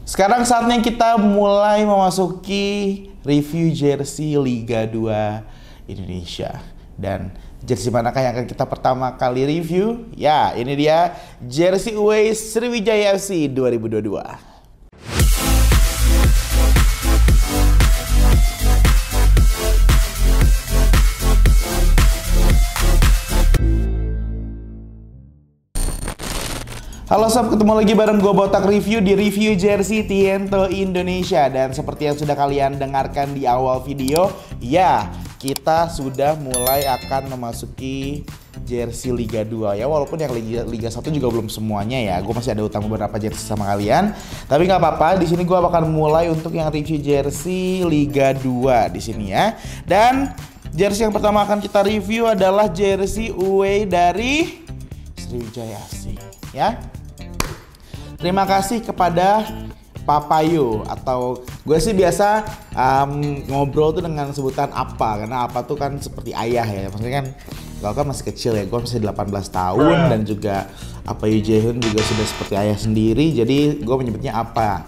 Sekarang saatnya kita mulai memasuki review jersey Liga 2 Indonesia. Dan jersey manakah yang akan kita pertama kali review? Ya, ini dia jersey away Sriwijaya FC 2022. Halo sob, ketemu lagi bareng gue Botak Review di review jersey Tiento Indonesia. Dan seperti yang sudah kalian dengarkan di awal video, ya kita sudah mulai akan memasuki jersey Liga 2 ya. Walaupun yang Liga 1 juga belum semuanya ya. Gue masih ada utang beberapa jersey sama kalian. Tapi nggak apa-apa, di sini gue akan mulai untuk yang review jersey Liga 2 di sini ya. Dan jersey yang pertama akan kita review adalah jersey away dari Sriwijaya FC ya. Terima kasih kepada Papayo, atau gue sih biasa ngobrol tuh dengan sebutan apa, karena apa tuh kan seperti ayah ya. Maksudnya kan kalau kan masih kecil ya, gue masih 18 tahun dan juga Papayo Jaehun juga sudah seperti ayah sendiri. Jadi gue menyebutnya apa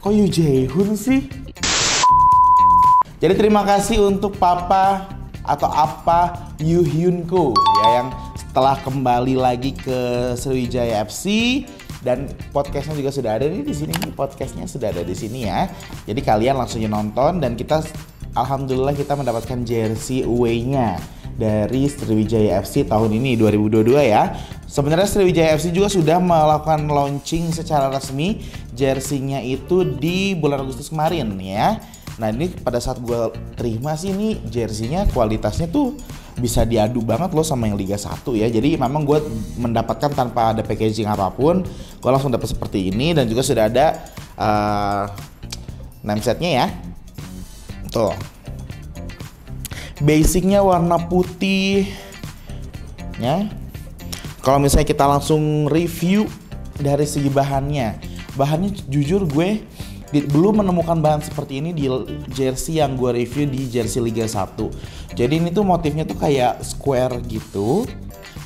kok Yu Jaehun sih? Jadi terima kasih untuk Papa atau apa Yu Hyunko ya, yang telah kembali lagi ke Sriwijaya FC, dan podcastnya juga sudah ada di sini. Podcastnya sudah ada di sini ya. Jadi kalian langsung nonton, dan kita alhamdulillah kita mendapatkan jersey away-nya dari Sriwijaya FC tahun ini 2022 ya. Sebenarnya Sriwijaya FC juga sudah melakukan launching secara resmi jersey-nya itu di bulan Agustus kemarin ya. Nah ini pada saat gue terima sih, ini jersey-nya kualitasnya tuh bisa diadu banget loh sama yang Liga 1 ya. Jadi memang gue mendapatkan tanpa ada packaging apapun, gue langsung dapat seperti ini, dan juga sudah ada name setnya ya. Tuh, basicnya warna putih ya. Kalau misalnya kita langsung review dari segi bahannya jujur gue belum menemukan bahan seperti ini di jersey yang gue review di jersey Liga 1. Jadi ini tuh motifnya tuh kayak square gitu.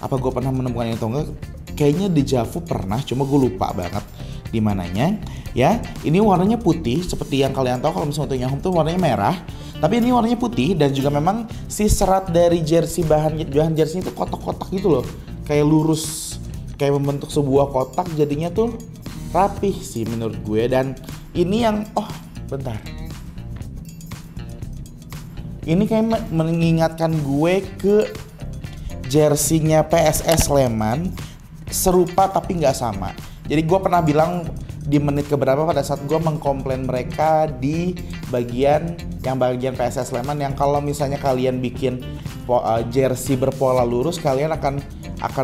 Apa gue pernah menemukan ini atau enggak? Kayaknya deja vu pernah, cuma gue lupa banget di mananya ya. Ini warnanya putih seperti yang kalian tahu, kalau misalnya untuk Yahoo tuh warnanya merah, tapi ini warnanya putih. Dan juga memang si serat dari jersey bahan jersey itu kotak-kotak gitu loh, kayak lurus, kayak membentuk sebuah kotak. Jadinya tuh rapih sih menurut gue. Dan ini yang bentar, ini kayak mengingatkan gue ke jersey-nya PSS Sleman, serupa tapi nggak sama. Jadi gue pernah bilang di menit keberapa pada saat gue mengkomplain mereka di bagian PSS Sleman, yang kalau misalnya kalian bikin jersey berpola lurus, kalian akan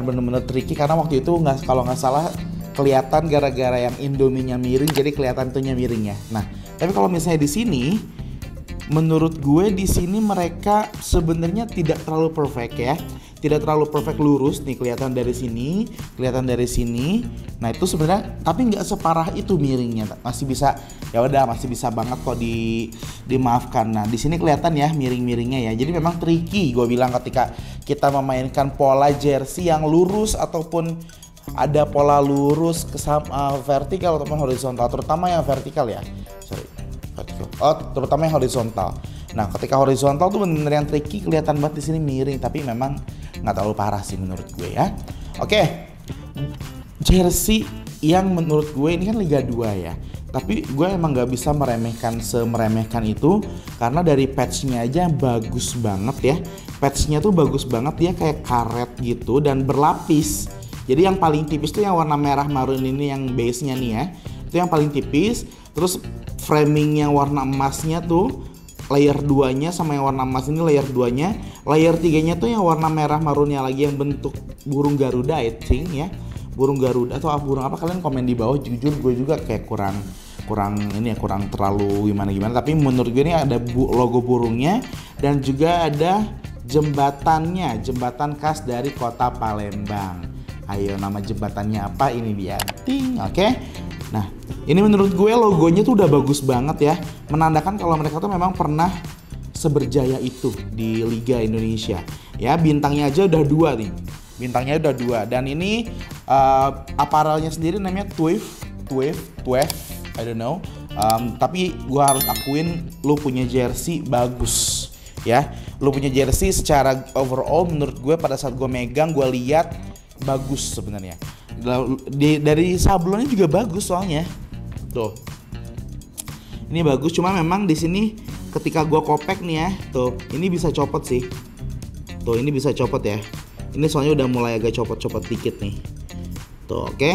benar-benar tricky, karena waktu itu kalau nggak salah kelihatan gara-gara yang Indominya miring, jadi kelihatan tuhnya miringnya. Nah, tapi kalau misalnya di sini, menurut gue di sini mereka sebenarnya tidak terlalu perfect ya, tidak terlalu perfect lurus nih, kelihatan dari sini, kelihatan dari sini. Nah itu sebenarnya, tapi nggak separah itu miringnya, masih bisa, ya udah masih bisa banget kok dimaafkan. Nah di sini kelihatan ya miring-miringnya ya, jadi memang tricky gue bilang ketika kita memainkan pola jersey yang lurus ataupun ada pola lurus ke vertikal ataupun horizontal, terutama yang vertikal ya. Terutama yang horizontal. Nah, ketika horizontal tuh bener yang tricky, kelihatan banget di sini miring, tapi memang nggak terlalu parah sih menurut gue ya. Oke, jersey yang menurut gue ini kan Liga 2 ya, tapi gue emang nggak bisa meremehkan itu, karena dari patchnya aja bagus banget ya. Patchnya tuh bagus banget, dia kayak karet gitu dan berlapis. Jadi yang paling tipis tuh yang warna merah marun ini, yang base-nya nih ya, itu yang paling tipis. Terus framing yang warna emasnya tuh layer 2-nya, sama yang warna emas ini layer 2-nya. Layer 3-nya tuh yang warna merah marunnya lagi, yang bentuk burung Garuda I think ya. Burung Garuda atau burung apa, kalian komen di bawah. Jujur gue juga kayak kurang terlalu gimana, tapi menurut gue ini ada logo burungnya, dan juga ada jembatannya, jembatan khas dari kota Palembang. Ayo, nama jembatannya apa? Ini dia. Ting, oke. Nah, ini menurut gue logonya tuh udah bagus banget ya, menandakan kalau mereka tuh memang pernah seberjaya itu di Liga Indonesia. Ya, bintangnya aja udah 2 nih. Dan ini apparelnya sendiri namanya Twif 12, I don't know. Tapi gue harus akuin lu punya jersey bagus ya. Lu punya jersey secara overall menurut gue pada saat gue megang gue lihat bagus sebenarnya. Dari sablonnya juga bagus soalnya. Tuh. Ini bagus, cuma memang di sini ketika gue kopek nih ya, tuh ini bisa copot sih. Tuh ini bisa copot ya. Ini soalnya udah mulai agak copot-copot dikit nih. Tuh oke.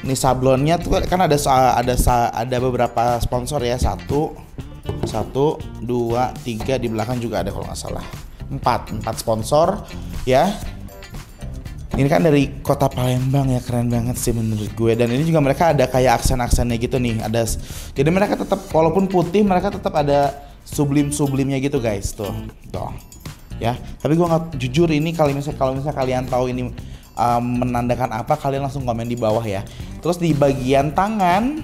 Ini sablonnya tuh kan ada beberapa sponsor ya. 1, 2, 3 di belakang juga ada kalau nggak salah. 4 sponsor ya. Ini kan dari kota Palembang ya, keren banget sih menurut gue. Dan ini juga mereka ada kayak aksen-aksennya gitu nih. Jadi mereka tetap walaupun putih mereka tetap ada sublimnya gitu guys. Tuh. Ya. Tapi gue nggak jujur ini kalau misalnya kalian tahu ini menandakan apa, kalian langsung komen di bawah ya. Terus di bagian tangan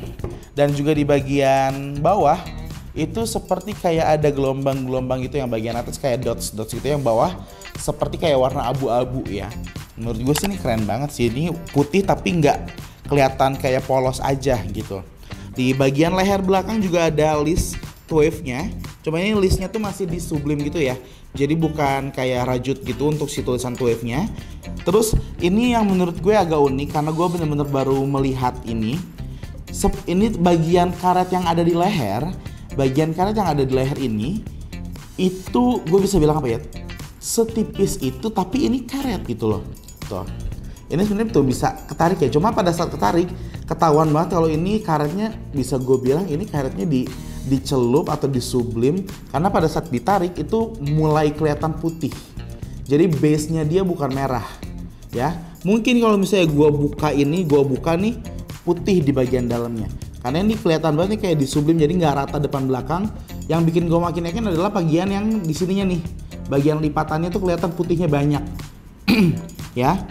dan juga di bagian bawah itu seperti kayak ada gelombang-gelombang gitu, yang bagian atas kayak dots gitu, yang bawah seperti kayak warna abu-abu ya. Menurut gue sih ini keren banget sih. Ini putih tapi nggak kelihatan kayak polos aja gitu. Di bagian leher belakang juga ada list wave-nya. Cuma ini listnya tuh masih di sublim gitu ya. Jadi bukan kayak rajut gitu untuk si tulisan wave-nya. Terus ini yang menurut gue agak unik karena gue bener-bener baru melihat ini. Ini bagian karet yang ada di leher. Bagian karet yang ada di leher ini itu gue bisa bilang apa ya? Setipis itu, tapi ini karet gitu loh. Tuh. Ini sebenarnya tuh bisa ketarik ya. Cuma pada saat ketarik ketahuan banget kalau ini karetnya, bisa gue bilang ini karetnya dicelup atau disublim, karena pada saat ditarik itu mulai kelihatan putih. Jadi base-nya dia bukan merah. Ya. Mungkin kalau misalnya gue buka nih putih di bagian dalamnya. Karena ini kelihatan banget nih kayak disublim, jadi nggak rata depan belakang. Yang bikin gue makin yakin adalah bagian yang di sininya nih. Bagian lipatannya tuh kelihatan putihnya banyak. Ya,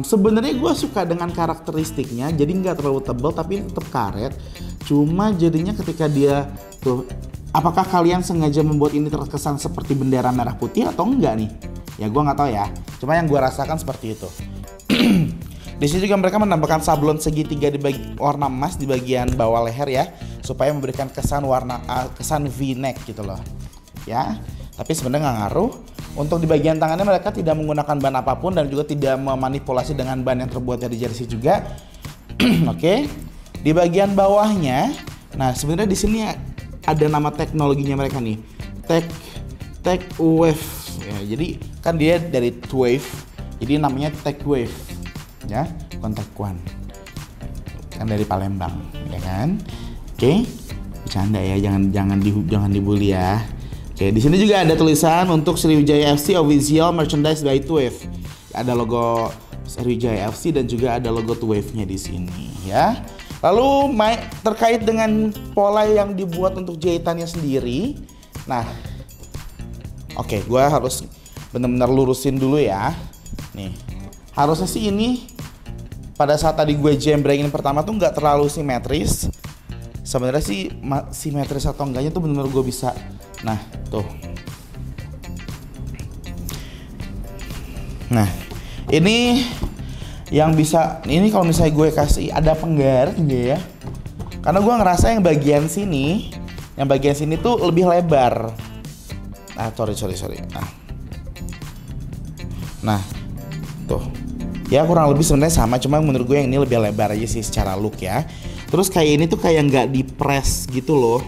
sebenarnya gue suka dengan karakteristiknya, jadi nggak terlalu tebal tapi tetap karet. Cuma jadinya ketika dia tuh, apakah kalian sengaja membuat ini terkesan seperti bendera merah putih atau enggak nih? Ya gue nggak tahu ya. Cuma yang gue rasakan seperti itu. Di sini juga mereka menambahkan sablon segitiga di warna emas di bagian bawah leher ya, supaya memberikan kesan kesan V-neck gitu loh. Ya. Tapi sebenarnya nggak ngaruh. Untuk di bagian tangannya mereka tidak menggunakan ban apapun dan juga tidak memanipulasi dengan ban yang terbuat dari jersey juga. Oke. Di bagian bawahnya, nah sebenarnya di sini ada nama teknologinya mereka nih, Tech Wave. Ya, jadi kan dia dari wave, jadi namanya Tech Wave. Ya, kontak One. Kan dari Palembang, ya kan? Oke. Bercanda ya, jangan dibully ya. Oke, di sini juga ada tulisan untuk Sriwijaya FC Official Merchandise by Wave. Ada logo Sriwijaya FC dan juga ada logo Wave-nya di sini ya. Lalu terkait dengan pola yang dibuat untuk jahitannya sendiri. Nah, oke, gue harus benar-benar lurusin dulu ya. Nih, harusnya sih ini pada saat tadi gue jembrengin pertama tuh nggak terlalu simetris. Sebenarnya sih simetris atau enggaknya tuh benar-benar gue bisa. Nah, tuh. Nah, ini yang bisa, ini kalau misalnya gue kasih ada penggaris ya. Karena gue ngerasa yang bagian sini tuh lebih lebar. Nah, sorry. Nah, tuh. Ya kurang lebih sebenarnya sama, cuma menurut gue yang ini lebih lebar aja sih secara look ya. Terus kayak ini tuh kayak nggak dipres gitu loh.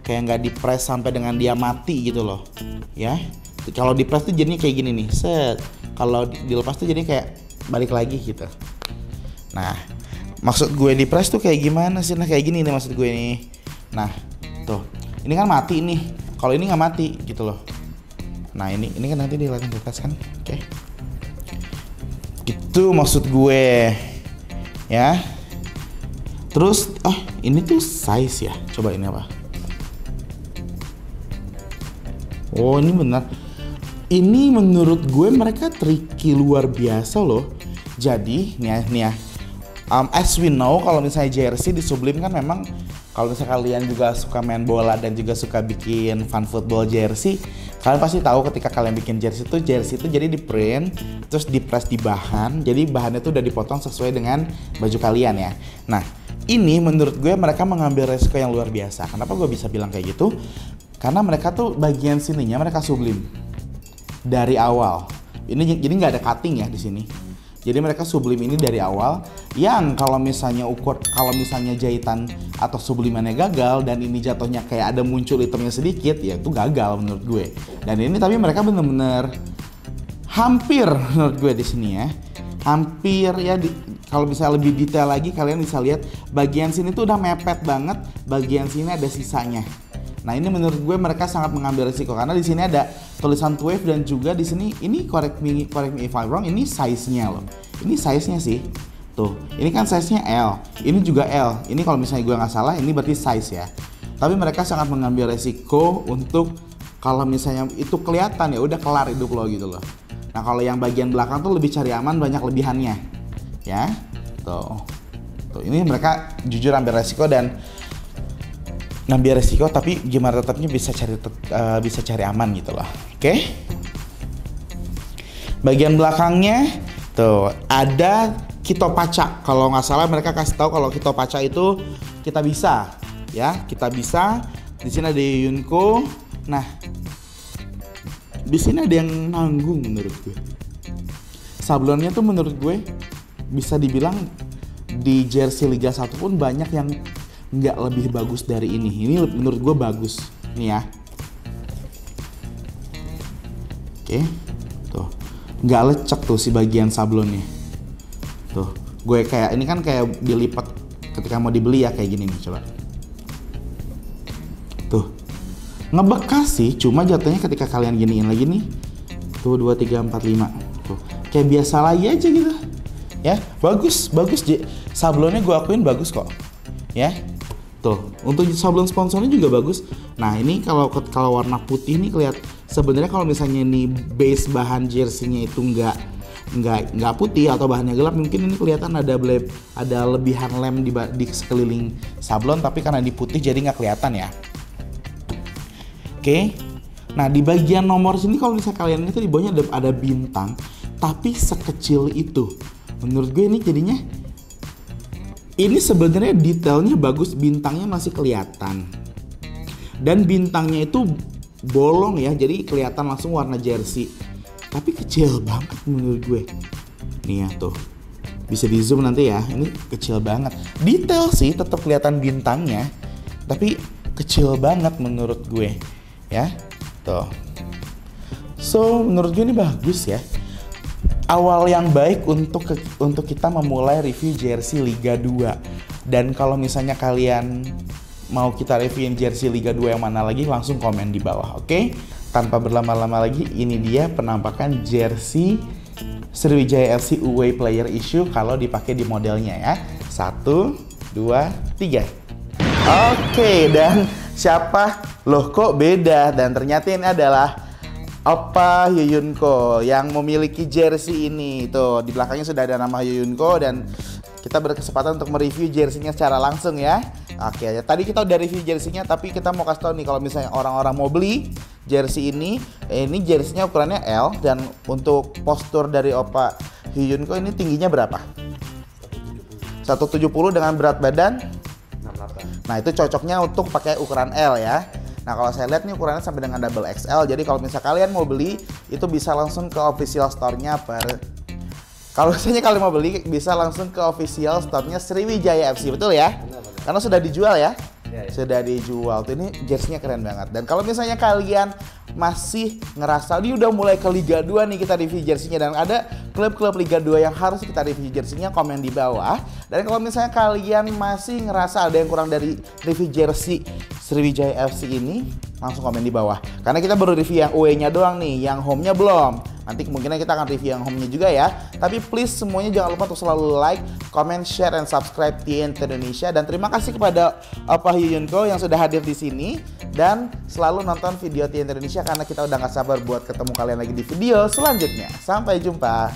Kayak nggak dipres sampai dengan dia mati gitu loh. Ya. Kalau dipres tuh jadinya kayak gini nih. Set. Kalau dilepas tuh jadi kayak balik lagi gitu. Nah, maksud gue dipres tuh kayak gimana sih? Nah, kayak gini nih maksud gue nih. Nah, tuh. Ini kan mati nih. Kalau ini nggak mati gitu loh. Nah, ini kan nanti dilatih di atas kan. Oke. Gitu maksud gue. Ya. Terus, ini tuh size ya. Coba ini apa? Oh, ini benar. Ini menurut gue mereka tricky luar biasa loh. Jadi, nih ya. As we know, kalau misalnya jersey di Sublim kan memang Kalau misalnya kalian juga suka main bola dan juga suka bikin fan football jersey, kalian pasti tahu ketika kalian bikin jersey itu jadi di print, terus di press di bahan, jadi bahannya tuh udah dipotong sesuai dengan baju kalian ya. Nah, ini menurut gue mereka mengambil resiko yang luar biasa. Kenapa gue bisa bilang kayak gitu? Karena mereka tuh bagian sininya mereka sublim dari awal. Ini jadi nggak ada cutting ya di sini. Jadi mereka sublim ini dari awal, yang kalau misalnya jahitan atau sublimannya gagal dan ini jatuhnya kayak ada muncul hitamnya sedikit, ya itu gagal menurut gue. Dan ini tapi mereka bener-bener hampir menurut gue di sini ya, hampir ya. Kalau misalnya lebih detail lagi kalian bisa lihat bagian sini tuh udah mepet banget, bagian sini ada sisanya. Nah ini menurut gue mereka sangat mengambil risiko karena di sini ada tulisan 12 dan juga di sini ini correct me if I'm wrong, ini size-nya loh. Ini size-nya sih. Tuh, ini kan size-nya L. Ini juga L. Ini kalau misalnya gue nggak salah ini berarti size ya. Tapi mereka sangat mengambil risiko untuk kalau misalnya itu kelihatan ya udah kelar hidup lo gitu loh. Nah kalau yang bagian belakang tuh lebih cari aman, banyak lebihannya. Ya. Tuh. Tuh, ini mereka jujur ambil risiko dan ngambil resiko tapi gimana tetapnya bisa cari aman gitu loh. Oke. Bagian belakangnya tuh ada Kitopaca. Kalau nggak salah mereka kasih tahu kalau Kitopaca itu kita bisa ya, kita bisa. Di sini ada Yunko. Nah, di sini ada yang nanggung menurut gue. Sablonnya tuh menurut gue bisa dibilang di jersey Liga 1 pun banyak yang nggak lebih bagus dari ini. Ini menurut gue bagus nih ya. Oke, tuh nggak lecek tuh si bagian sablonnya. Tuh, gue kayak ini kan kayak dilipat ketika mau dibeli ya kayak gini nih, coba. Tuh, ngebekas sih, cuma jatuhnya ketika kalian giniin lagi nih. Tuh 2, 3, 4, 5. Tuh, kayak biasa lagi aja gitu. Ya, bagus. Sablonnya gue akuin bagus kok. Ya. Tuh, untuk sablon sponsornya juga bagus. Nah, ini kalau warna putih nih kelihatan sebenarnya kalau misalnya ini base bahan jersey-nya itu nggak putih atau bahannya gelap, mungkin ini kelihatan ada lebihan lem di sekeliling sablon, tapi karena di putih jadi nggak kelihatan ya. Oke. Nah, di bagian nomor sini kalau misalnya kalian itu di bawahnya ada bintang, tapi sekecil itu. Menurut gue ini jadinya ini sebenarnya detailnya bagus, bintangnya masih kelihatan. Dan bintangnya itu bolong ya, jadi kelihatan langsung warna jersey. Tapi kecil banget menurut gue. Nih ya tuh. Bisa di zoom nanti ya, ini kecil banget. Detail sih tetap kelihatan bintangnya, tapi kecil banget menurut gue. Ya, tuh. So, menurut gue ini bagus ya. Awal yang baik untuk kita memulai review jersey Liga 2. Dan kalau misalnya kalian mau kita reviewin jersey Liga 2 yang mana lagi, langsung komen di bawah, oke? Tanpa berlama-lama lagi, ini dia penampakan jersey Sriwijaya FC away player issue kalau dipakai di modelnya ya. 1, 2, 3. Oke, dan siapa? Loh kok beda? Dan ternyata ini adalah Oppa Yuyunko yang memiliki jersey ini. Tuh, di belakangnya sudah ada nama Yuyunko dan kita berkesempatan untuk mereview jersey-nya secara langsung ya. Oke, tadi kita udah review jersey-nya, tapi kita mau kasih tahu nih kalau misalnya orang-orang mau beli jersey ini jersey-nya ukurannya L dan untuk postur dari Oppa Yuyunko ini tingginya berapa? 170 dengan berat badan 68. Nah, itu cocoknya untuk pakai ukuran L ya. Nah, kalau saya lihat nih ukurannya sampai dengan double XL. Jadi kalau misalnya kalian mau beli, itu bisa langsung ke official store-nya Kalau misalnya kalian mau beli, bisa langsung ke official store-nya Sriwijaya FC, betul ya? Benar. Karena sudah dijual ya? Ya. Sudah dijual. Tuh, ini jersey-nya keren banget. Dan kalau misalnya kalian masih ngerasa ini udah mulai ke Liga 2 nih kita review jersey-nya dan ada klub-klub Liga 2 yang harus kita review jersey-nya, komen di bawah. Dan kalau misalnya kalian masih ngerasa ada yang kurang dari review jersey Sriwijaya FC ini, langsung komen di bawah. Karena kita baru review yang away-nya doang nih, yang home-nya belum. Nanti kemungkinan kita akan review yang home-nya juga ya. Tapi please semuanya jangan lupa untuk selalu like, comment, share, and subscribe TNT Indonesia. Dan terima kasih kepada Oppa Yuyunko yang sudah hadir di sini. Dan selalu nonton video TNT Indonesia karena kita udah gak sabar buat ketemu kalian lagi di video selanjutnya. Sampai jumpa.